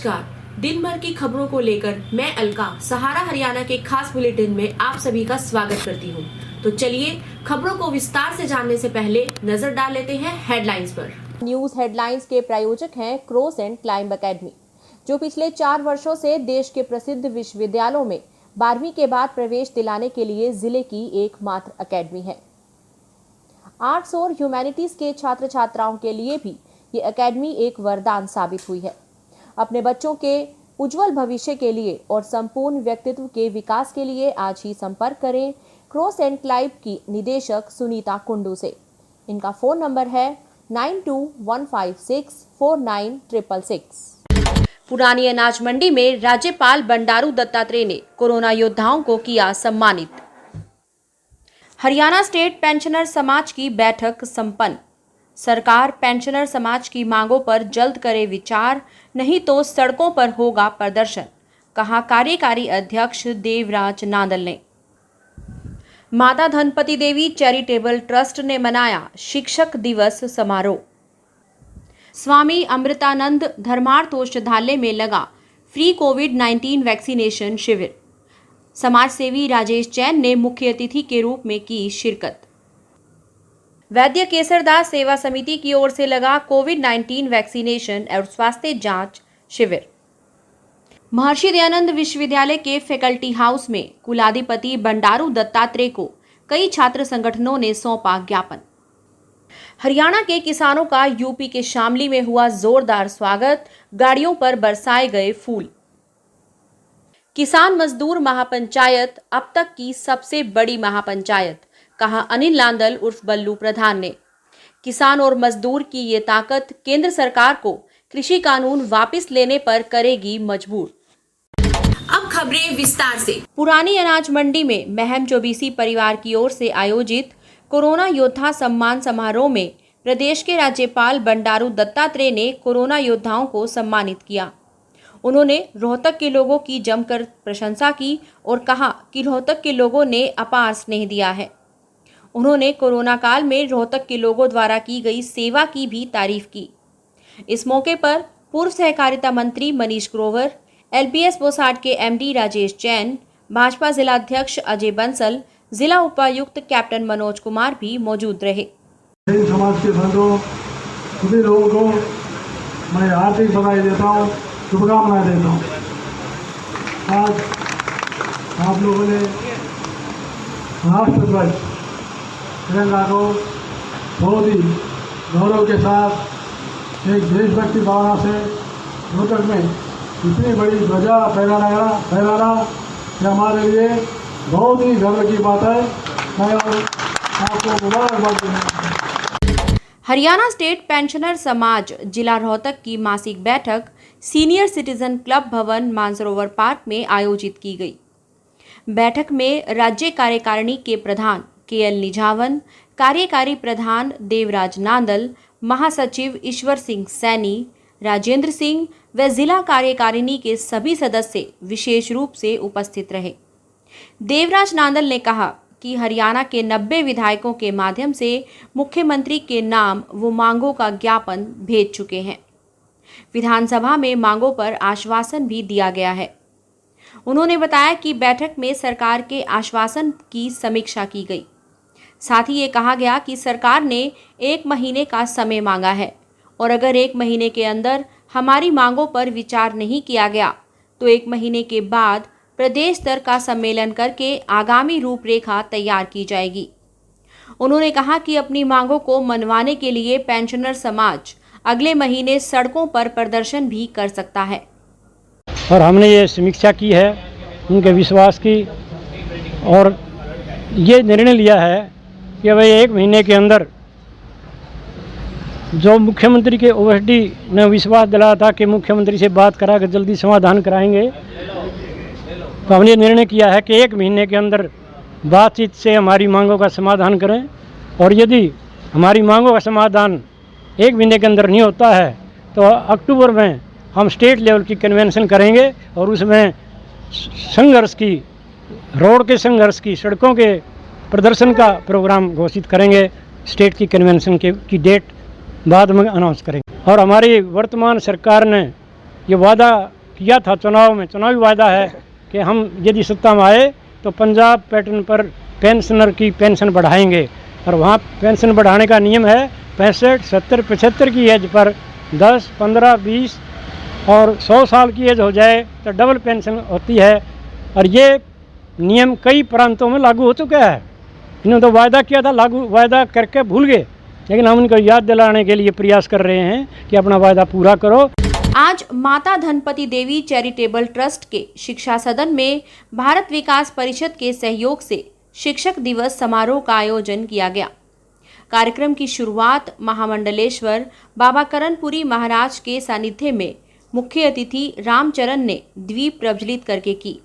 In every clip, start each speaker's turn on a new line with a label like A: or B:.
A: नमस्कार। दिन भर की खबरों को लेकर मैं अलका सहारा हरियाणा के खास बुलेटिन में आप सभी का स्वागत करती हूं। तो चलिए खबरों को विस्तार से जानने से पहले नजर डाल लेते हैं हेडलाइंस पर।
B: न्यूज हेडलाइंस के प्रायोजक हैं क्रॉस एंड क्लाइंब एकेडमी, जो पिछले 4 वर्षों से देश के प्रसिद्ध विश्वविद्यालयों में 12वीं के बाद प्रवेश दिलाने के लिए जिले की एकमात्र एकेडमी है। आर्ट्स और ह्यूमैनिटीज के छात्र छात्राओं के लिए भी ये एकेडमी एक वरदान साबित हुई है। अपने बच्चों के उज्जवल भविष्य के लिए और संपूर्ण व्यक्तित्व के विकास के लिए आज ही संपर्क करें क्रॉस एंड क्लाइंब की निदेशक सुनीता कुंडू से। इनका फोन नंबर है 9215649666। पुरानी अनाज मंडी में राज्यपाल बंडारू दत्तात्रेय ने कोरोना योद्धाओं को किया सम्मानित। हरियाणा स्टेट पेंशनर समाज की बैठक संपन्न। सरकार पेंशनर समाज की मांगों पर जल्द करे विचार, नहीं तो सड़कों पर होगा प्रदर्शन, कहा कार्यकारी अध्यक्ष देवराज नांदल ने। माता धनपति देवी चैरिटेबल ट्रस्ट ने मनाया शिक्षक दिवस समारोह। स्वामी अमृतानंद धर्मार्थ औषधालय में लगा फ्री कोविड-19 वैक्सीनेशन शिविर। समाज सेवी राजेश जैन ने मुख्य अतिथि के रूप में की शिरकत। वैद्य केसरदास सेवा समिति की ओर से लगा कोविड-19 वैक्सीनेशन और स्वास्थ्य जांच शिविर। महर्षि दयानंद विश्वविद्यालय के फैकल्टी हाउस में कुलाधिपति बंडारू दत्तात्रेय को कई छात्र संगठनों ने सौंपा ज्ञापन। हरियाणा के किसानों का यूपी के शामली में हुआ जोरदार स्वागत, गाड़ियों पर बरसाए गए फूल। किसान मजदूर महापंचायत अब तक की सबसे बड़ी महापंचायत, कहा अनिल नांदल उर्फ बल्लू प्रधान ने। किसान और मजदूर की ये ताकत केंद्र सरकार को कृषि कानून वापस लेने पर करेगी मजबूर।
A: अब खबरें विस्तार से।
B: पुरानी अनाज मंडी में महम चौबीसी परिवार की ओर से आयोजित कोरोना योद्धा सम्मान समारोह में प्रदेश के राज्यपाल बंडारू दत्तात्रेय ने कोरोना योद्धाओं को सम्मानित किया। उन्होंने रोहतक के लोगों की जमकर प्रशंसा की और कहा कि रोहतक के लोगों ने अपार स्नेह दिया है। उन्होंने कोरोना काल में रोहतक के लोगों द्वारा की गई सेवा की भी तारीफ की। इस मौके पर पूर्व सहकारिता मंत्री मनीष ग्रोवर, LPS बोसाड के MD राजेश जैन, भाजपा जिलाध्यक्ष अजय बंसल, जिला उपायुक्त कैप्टन मनोज कुमार भी मौजूद रहे।
C: समाज के संतों, सभी लोगों को मैं हार्दिक बधाई देता हूँ, शुभकामनाएं देता हूँ। आज आप लोगों ने राष्ट्रध्वज तिरंगा को बहुत ही गौरव के साथ एक देशभक्ति भावना से रोहतक में इतनी बड़ी ध्वजा फहराना ये हमारे लिए बहुत ही गर्व की बात है। मैं आपको मुबारकबाद देना।
B: हरियाणा स्टेट पेंशनर समाज जिला रोहतक की मासिक बैठक सीनियर सिटीजन क्लब भवन मानसरोवर पार्क में आयोजित की गई। बैठक में राज्य कार्यकारिणी के प्रधान KL निझावन, कार्यकारी प्रधान देवराज नांदल, महासचिव ईश्वर सिंह सैनी, राजेंद्र सिंह व जिला कार्यकारिणी के सभी सदस्य विशेष रूप से उपस्थित रहे। देवराज नांदल ने कहा कि हरियाणा के 90 विधायकों के माध्यम से मुख्यमंत्री के नाम वो मांगों का ज्ञापन भेज चुके हैं। विधानसभा में मांगों पर आश्वासन भी दिया गया है। उन्होंने बताया कि बैठक में सरकार के आश्वासन की समीक्षा की गई। साथ ही ये कहा गया कि सरकार ने 1 महीने का समय मांगा है और अगर 1 महीने के अंदर हमारी मांगों पर विचार नहीं किया गया तो 1 महीने के बाद प्रदेश स्तर का सम्मेलन करके आगामी रूपरेखा तैयार की जाएगी। उन्होंने कहा कि अपनी मांगों को मनवाने के लिए पेंशनर समाज अगले महीने सड़कों पर प्रदर्शन भी कर सकता है।
D: और हमने ये समीक्षा की है उनके विश्वास की और ये निर्णय लिया है कि भाई 1 महीने के अंदर जो मुख्यमंत्री के OSD ने विश्वास दिलाया था कि मुख्यमंत्री से बात करा कर जल्दी समाधान कराएंगे, तो हमने निर्णय किया है कि 1 महीने के अंदर बातचीत से हमारी मांगों का समाधान करें और यदि हमारी मांगों का समाधान 1 महीने के अंदर नहीं होता है तो अक्टूबर में हम स्टेट लेवल की कन्वेंशन करेंगे और उसमें संघर्ष की, रोड के संघर्ष की, सड़कों के प्रदर्शन का प्रोग्राम घोषित करेंगे। स्टेट की कन्वेंशन की डेट बाद में अनाउंस करेंगे। और हमारी वर्तमान सरकार ने ये वादा किया था चुनाव में, चुनावी वायदा है कि हम यदि सत्ता में आए तो पंजाब पैटर्न पर पेंशनर की पेंशन बढ़ाएंगे। और वहाँ पेंशन बढ़ाने का नियम है 65, 70, 75 की एज पर 10, 15, 20 और 100 साल की एज हो जाए तो डबल पेंशन होती है। और ये नियम कई प्रांतों में लागू हो चुका है। इन्होंने तो वायदा किया था, लागू वायदा करके भूल गए, लेकिन हम उनको याद दिलाने के लिए प्रयास कर रहे हैं कि अपना वायदा पूरा करो।
B: आज माता धनपति देवी चैरिटेबल ट्रस्ट के शिक्षा सदन में भारत विकास परिषद के सहयोग से शिक्षक दिवस समारोह का आयोजन किया गया। कार्यक्रम की शुरुआत महामंडलेश्वर बाबा करणपुरी महाराज के सानिध्य में मुख्य अतिथि रामचरण ने दीप प्रज्वलित करके की।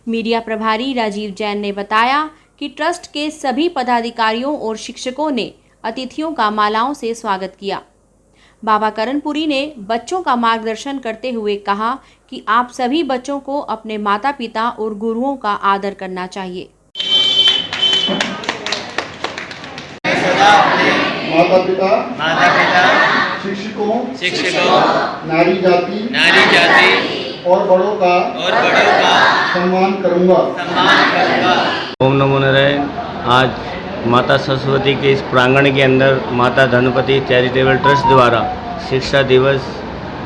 B: मीडिया प्रभारी राजीव जैन ने बताया कि ट्रस्ट के सभी पदाधिकारियों और शिक्षकों ने अतिथियों का मालाओं से स्वागत किया। बाबा करणपुरी ने बच्चों का मार्गदर्शन करते हुए कहा कि आप सभी बच्चों को अपने माता पिता और गुरुओं का आदर करना चाहिए।
E: माता पिता शिक्षकों नारी जाति और बड़ों का सम्मान करूंगा।
F: ओम नमो नारायण। आज माता सरस्वती के इस प्रांगण के अंदर माता धनपति चैरिटेबल ट्रस्ट द्वारा शिक्षा दिवस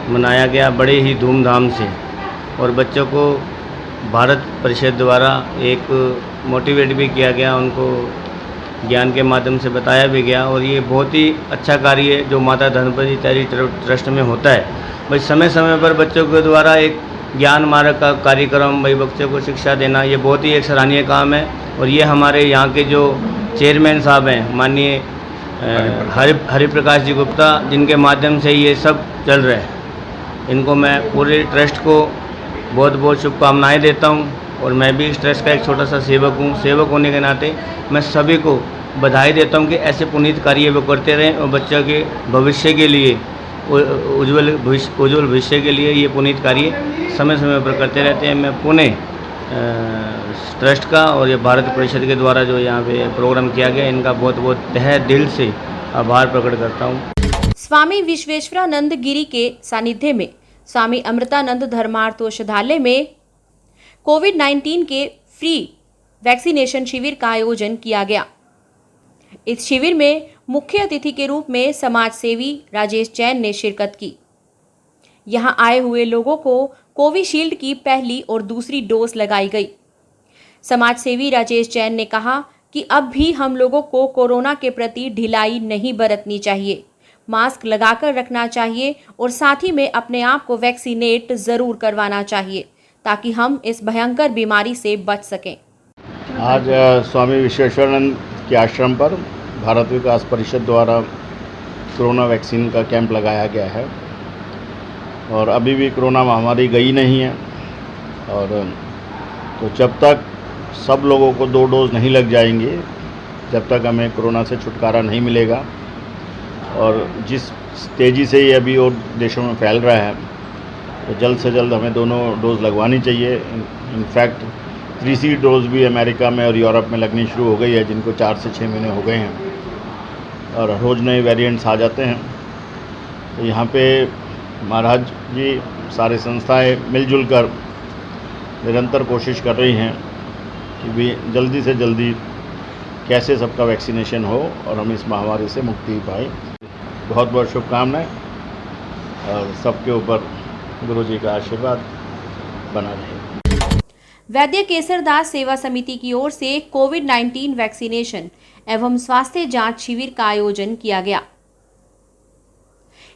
F: मनाया गया बड़े ही धूमधाम से, और बच्चों को भारत परिषद द्वारा एक मोटिवेट भी किया गया, उनको ज्ञान के माध्यम से बताया भी गया। और ये बहुत ही अच्छा कार्य है जो माता धनपति चैरिटेबल ट्रस्ट में होता है। भाई समय समय पर बच्चों के द्वारा एक ज्ञान मार्ग का कार्यक्रम, भाई बच्चों को शिक्षा देना, ये बहुत ही एक सराहनीय काम है। और ये हमारे यहाँ के जो चेयरमैन साहब हैं माननीय हरिप्रकाश जी गुप्ता, जिनके माध्यम से ये सब चल रहा है, इनको मैं पूरे ट्रस्ट को बहुत बहुत शुभकामनाएं देता हूँ। और मैं भी इस ट्रस्ट का एक छोटा सा सेवक हूँ। सेवक होने के नाते मैं सभी को बधाई देता हूँ कि ऐसे पुनीत कार्य वो करते रहें और बच्चों के भविष्य के लिए, उज्जवल भविष्य के लिए ये पुनीत कार्य समय समय पर करते रहते हैं। मैं पुणे ट्रस्ट का और ये भारत परिषद के द्वारा जो यहाँ पे प्रोग्राम किया गया, इनका बहुत बहुत तहे दिल से आभार प्रकट करता हूँ।
B: स्वामी विश्वेश्वरानंद गिरी के सानिध्य में स्वामी अमृतानंद धर्मार्थ औषधालय में कोविड-19 के फ्री वैक्सीनेशन शिविर का आयोजन किया गया। इस शिविर में मुख्य अतिथि के रूप में समाज सेवी राजेश जैन ने शिरकत की। यहां आए हुए लोगों को कोविशील्ड की पहली और दूसरी डोज लगाई गई। समाज सेवी राजेश जैन ने कहा कि अब भी हम लोगों को कोरोना के प्रति ढिलाई नहीं बरतनी चाहिए, मास्क लगाकर रखना चाहिए और साथ ही में अपने आप को वैक्सीनेट जरूर करवाना चाहिए ताकि हम इस भयंकर बीमारी से बच सकें।
E: आज स्वामी विश्वेश्वरानंद के आश्रम पर भारत विकास परिषद द्वारा कोरोना वैक्सीन का कैंप लगाया गया है। और अभी भी कोरोना महामारी गई नहीं है, और तो जब तक सब लोगों को 2 डोज नहीं लग जाएंगे, जब तक हमें कोरोना से छुटकारा नहीं मिलेगा। और जिस तेज़ी से ये अभी और देशों में फैल रहा है, तो जल्द से जल्द हमें दोनों डोज लगवानी चाहिए। इनफैक्ट 3सी डोज भी अमेरिका में और यूरोप में लगनी शुरू हो गई है, जिनको 4 से 6 महीने हो गए हैं, और रोज़ नए वेरिएंट्स आ जाते हैं। तो यहाँ पे महाराज जी सारे संस्थाएं मिलजुल कर निरंतर कोशिश कर रही हैं कि भी जल्दी से जल्दी कैसे सबका वैक्सीनेशन हो और हम इस महामारी से मुक्ति पाएँ। बहुत बहुत शुभकामनाएं, और सबके ऊपर गुरु जी का आशीर्वाद बना रहे।
B: वैद्य केसरदास सेवा समिति की ओर से कोविड-19 वैक्सीनेशन एवं स्वास्थ्य जांच शिविर का आयोजन किया गया।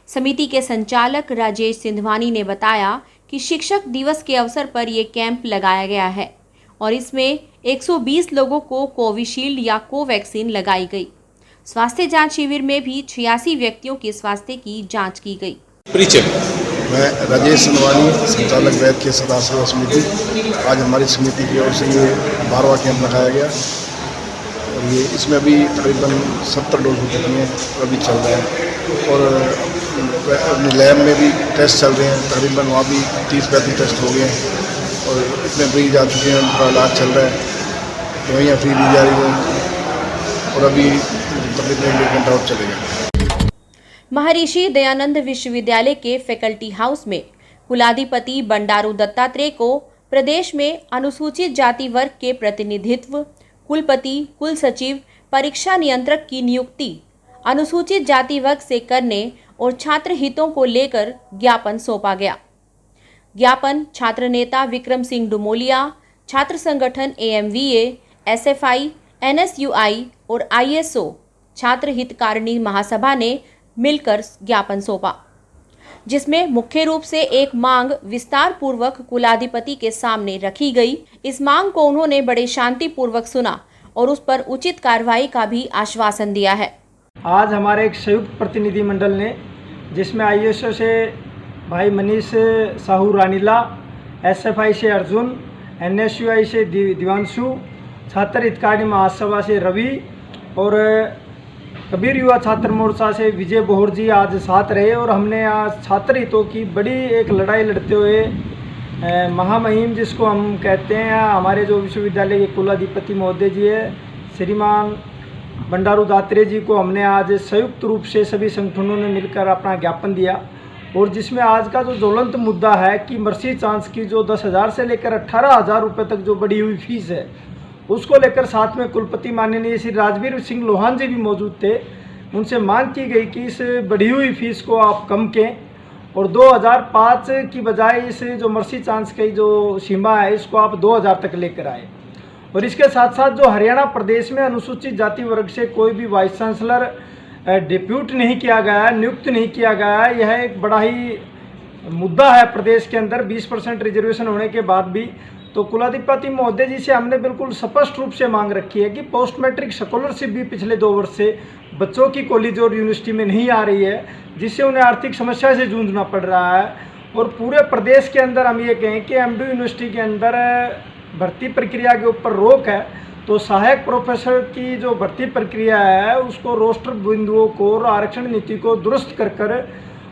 B: समिति के संचालक राजेश सिंधवानी ने बताया कि शिक्षक दिवस के अवसर पर यह कैंप लगाया गया है और इसमें 120 लोगों को कोविशील्ड या कोवैक्सीन लगाई गई। स्वास्थ्य जांच शिविर में भी 86 व्यक्तियों के स्वास्थ्य की जांच की गई।
G: मैं राजेश सिंधवानी, संचालक वैद्य केसरदास सेवा समिति। आज हमारी समिति की ओर से ये 12वां कैंप लगाया गया, और ये इसमें अभी तकरीबन 70 डोज हो चुकी हैं, अभी चल रहे हैं। और लैब में भी टेस्ट चल रहे हैं, तकरीबन वहाँ भी 30-35 टेस्ट हो गए हैं, और इतने मरीज आ चुके हैं, उनका इलाज चल रहा है, दवाइयाँ फ्री दी जा रही हैं, और अभी तकरीबन 1 घंटा और चलेगा।
B: महर्षि दयानंद विश्वविद्यालय के फैकल्टी हाउस में कुलाधिपति बंडारू दत्तात्रेय को प्रदेश में अनुसूचित जाति वर्ग के प्रतिनिधित्व, कुलपति, कुल सचिव, परीक्षा नियंत्रक की नियुक्ति अनुसूचित जाति वर्ग से करने और छात्र हितों को लेकर ज्ञापन सौंपा गया। ज्ञापन छात्र नेता विक्रम सिंह डुमोलिया, छात्र संगठन AMVA, SFI, NSUI और ISO छात्र हितकारिणी महासभा ने मिलकर ज्ञापन सौंपा, जिसमें मुख्य रूप से एक मांग विस्तार पूर्वक कुलाधिपति के सामने रखी गई। इस मांग को उन्होंने बड़े शांतिपूर्वक सुना और उस पर उचित कार्रवाई का भी आश्वासन दिया है।
H: आज हमारे एक संयुक्त प्रतिनिधिमंडल ने, जिसमें ISO से भाई मनीष साहू रानीला, SFI से अर्जुन, NSUI से दिवांशु, छात्र हितकारिणी महासभा से रवि और कबीर युवा छात्र मोर्चा से विजय बोहर जी आज साथ रहे और हमने आज छात्र हितों की बड़ी एक लड़ाई लड़ते हुए महामहिम जिसको हम कहते हैं, हमारे जो विश्वविद्यालय के कुलाधिपति महोदय जी है श्रीमान बंडारू दत्तात्रेय जी को हमने आज संयुक्त रूप से सभी संगठनों ने मिलकर अपना ज्ञापन दिया। और जिसमें आज का जो ज्वलंत मुद्दा है कि मर्सी चांस की जो 10,000 से लेकर 18,000 रुपये तक जो बढ़ी हुई फीस है, उसको लेकर साथ में कुलपति माननीय श्री राजवीर सिंह लोहान जी भी मौजूद थे। उनसे मांग की गई कि इस बढ़ी हुई फीस को आप कम करें और 2005 की बजाय इस जो मर्सी चांस की जो सीमा है इसको आप 2000 तक लेकर आए। और इसके साथ साथ जो हरियाणा प्रदेश में अनुसूचित जाति वर्ग से कोई भी वाइस चांसलर डिप्यूट नहीं किया गया है, नियुक्त नहीं किया गया है, यह एक बड़ा ही मुद्दा है प्रदेश के अंदर 20% रिजर्वेशन होने के बाद भी। तो कुलाधिपति महोदय जी से हमने बिल्कुल स्पष्ट रूप से मांग रखी है कि पोस्ट मैट्रिक स्कॉलरशिप भी पिछले 2 वर्ष से बच्चों की कॉलेज और यूनिवर्सिटी में नहीं आ रही है, जिससे उन्हें आर्थिक समस्या से जूझना पड़ रहा है। और पूरे प्रदेश के अंदर हम ये कहें कि MD यूनिवर्सिटी के अंदर भर्ती प्रक्रिया के ऊपर रोक है, तो सहायक प्रोफेसर की जो भर्ती प्रक्रिया है उसको रोस्टर बिंदुओं को और आरक्षण नीति को दुरुस्त कर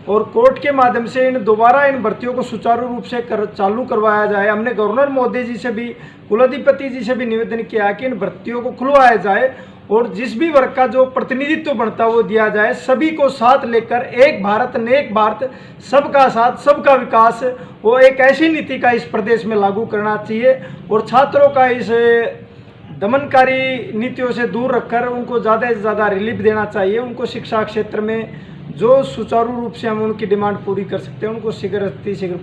H: और कोर्ट के माध्यम से दोबारा इन भर्तियों को सुचारू रूप से चालू करवाया जाए। हमने गवर्नर महोदय जी से भी, कुलाधिपति जी से भी निवेदन किया कि इन भर्तियों को खुलवाया जाए और जिस भी वर्ग का जो प्रतिनिधित्व बनता है वो दिया जाए। सभी को साथ लेकर एक भारत नेक भारत, सबका साथ सबका विकास, वो एक ऐसी नीति का इस प्रदेश में लागू करना चाहिए और छात्रों का इस दमनकारी नीतियों से दूर रखकर उनको ज़्यादा से ज़्यादा रिलीफ देना चाहिए। उनको शिक्षा क्षेत्र में जो सुचारू रूप से हम उनकी डिमांड पूरी कर सकते हैं उनको शीघ्र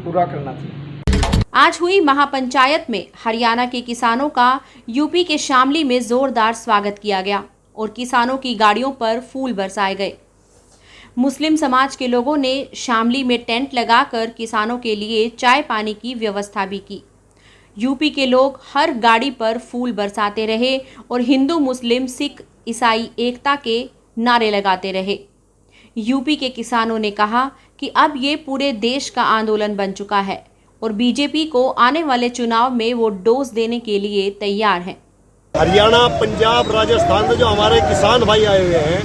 H: पूरा करना चाहिए।
B: आज हुई महापंचायत में हरियाणा के किसानों का यूपी के शामली में जोरदार स्वागत किया गया और किसानों की गाड़ियों पर फूल बरसाए गए। मुस्लिम समाज के लोगों ने शामली में टेंट लगाकर किसानों के लिए चाय पानी की व्यवस्था भी की। यूपी के लोग हर गाड़ी पर फूल बरसाते रहे और हिंदू मुस्लिम सिख ईसाई एकता के नारे लगाते रहे। यूपी के किसानों ने कहा कि अब ये पूरे देश का आंदोलन बन चुका है और बीजेपी को आने वाले चुनाव में वो डोज देने के लिए तैयार हैं।
I: हरियाणा, पंजाब, राजस्थान से जो हमारे किसान भाई आए हुए हैं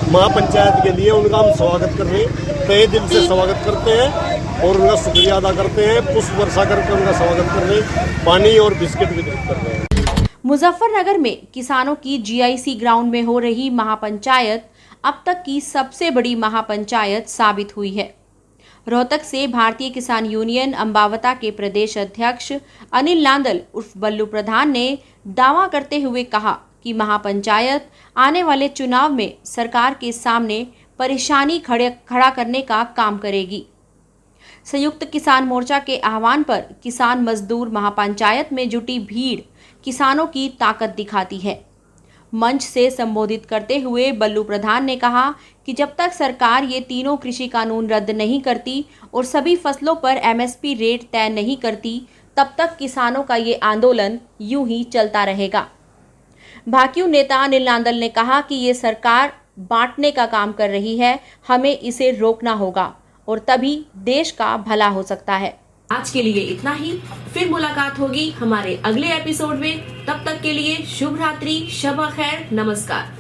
I: महापंचायत के लिए, उनका हम स्वागत कर रहे हैं, तहे दिल से स्वागत करते हैं और उनका शुक्रिया अदा करते हैं। पुष्प वर्षा करके उनका स्वागत कर रहे हैं, पानी और बिस्किट वितरित कर रहे हैं।
B: मुजफ्फरनगर में किसानों की GIC ग्राउंड में हो रही महापंचायत अब तक की सबसे बड़ी महापंचायत साबित हुई है। रोहतक से भारतीय किसान यूनियन अंबावता के प्रदेश अध्यक्ष अनिल नांदल उर्फ बल्लू प्रधान ने दावा करते हुए कहा कि महापंचायत आने वाले चुनाव में सरकार के सामने परेशानी खड़ा करने का काम करेगी। संयुक्त किसान मोर्चा के आह्वान पर किसान मजदूर महापंचायत में जुटी भीड़ किसानों की ताकत दिखाती है। मंच से संबोधित करते हुए बल्लू प्रधान ने कहा कि जब तक सरकार ये तीनों कृषि कानून रद्द नहीं करती और सभी फसलों पर MSP रेट तय नहीं करती, तब तक किसानों का ये आंदोलन यूं ही चलता रहेगा। भाकियू नेता अनिल नांदल ने कहा कि ये सरकार बांटने का काम कर रही है, हमें इसे रोकना होगा और तभी देश का भला हो सकता है।
A: आज के लिए इतना ही, फिर मुलाकात होगी हमारे अगले एपिसोड में। तब तक के लिए शुभ रात्रि, शब खैर, नमस्कार।